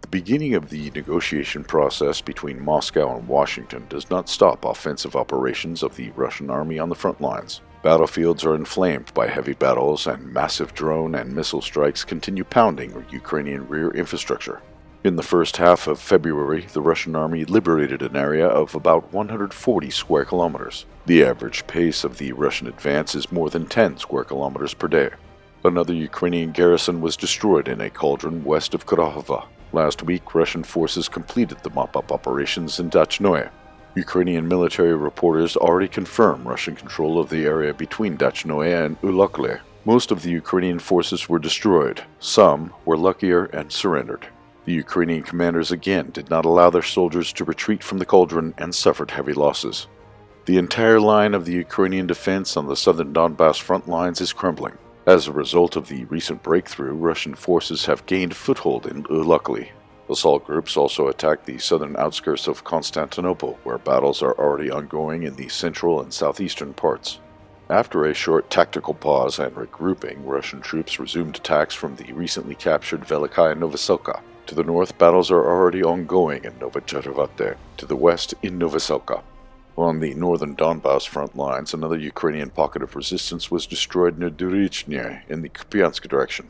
The beginning of the negotiation process between Moscow and Washington does not stop offensive operations of the Russian army on the front lines. Battlefields are inflamed by heavy battles, and massive drone and missile strikes continue pounding Ukrainian rear infrastructure. In the first half of February, the Russian army liberated an area of about 140 square kilometers. The average pace of the Russian advance is more than 10 square kilometers per day. Another Ukrainian garrison was destroyed in a cauldron west of Kharkov. Last week, Russian forces completed the mop-up operations in Dachnoye. Ukrainian military reporters already confirm Russian control of the area between Dachnoye and Ulokle. Most of the Ukrainian forces were destroyed. Some were luckier and surrendered. The Ukrainian commanders again did not allow their soldiers to retreat from the cauldron and suffered heavy losses. The entire line of the Ukrainian defense on the southern Donbass front lines is crumbling. As a result of the recent breakthrough, Russian forces have gained foothold in Ulokle. Assault groups also attacked the southern outskirts of Constantinople, where battles are already ongoing in the central and southeastern parts. After a short tactical pause and regrouping, Russian troops resumed attacks from the recently captured Velikaya Novoselka. To the north, battles are already ongoing in Novochervate, to the west in Novoselka. On the northern Donbass front lines, another Ukrainian pocket of resistance was destroyed near Durichny in the Kupiansk direction.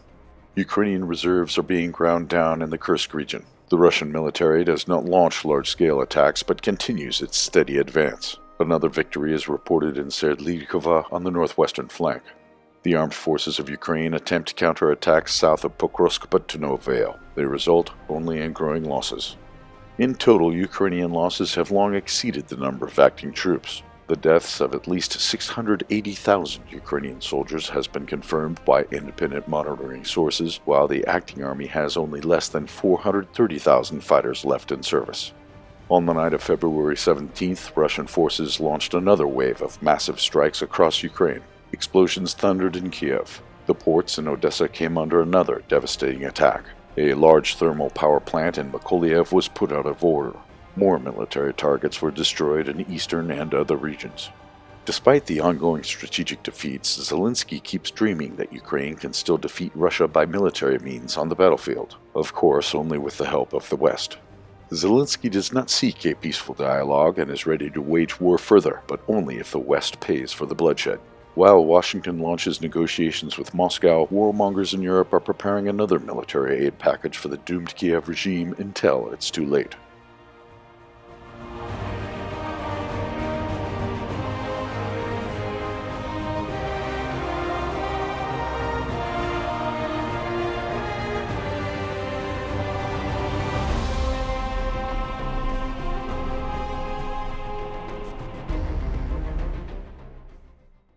Ukrainian reserves are being ground down in the Kursk region. The Russian military does not launch large-scale attacks but continues its steady advance. Another victory is reported in Serdlikova on the northwestern flank. The armed forces of Ukraine attempt counterattacks south of Pokrovsk but to no avail. They result only in growing losses. In total, Ukrainian losses have long exceeded the number of acting troops. The deaths of at least 680,000 Ukrainian soldiers has been confirmed by independent monitoring sources, while the acting army has only less than 430,000 fighters left in service. On the night of February 17th, Russian forces launched another wave of massive strikes across Ukraine. Explosions thundered in Kiev. The ports in Odessa came under another devastating attack. A large thermal power plant in Mykolaiv was put out of order. More military targets were destroyed in eastern and other regions. Despite the ongoing strategic defeats, Zelensky keeps dreaming that Ukraine can still defeat Russia by military means on the battlefield, of course only with the help of the West. Zelensky does not seek a peaceful dialogue and is ready to wage war further, but only if the West pays for the bloodshed. While Washington launches negotiations with Moscow, warmongers in Europe are preparing another military aid package for the doomed Kiev regime until it's too late.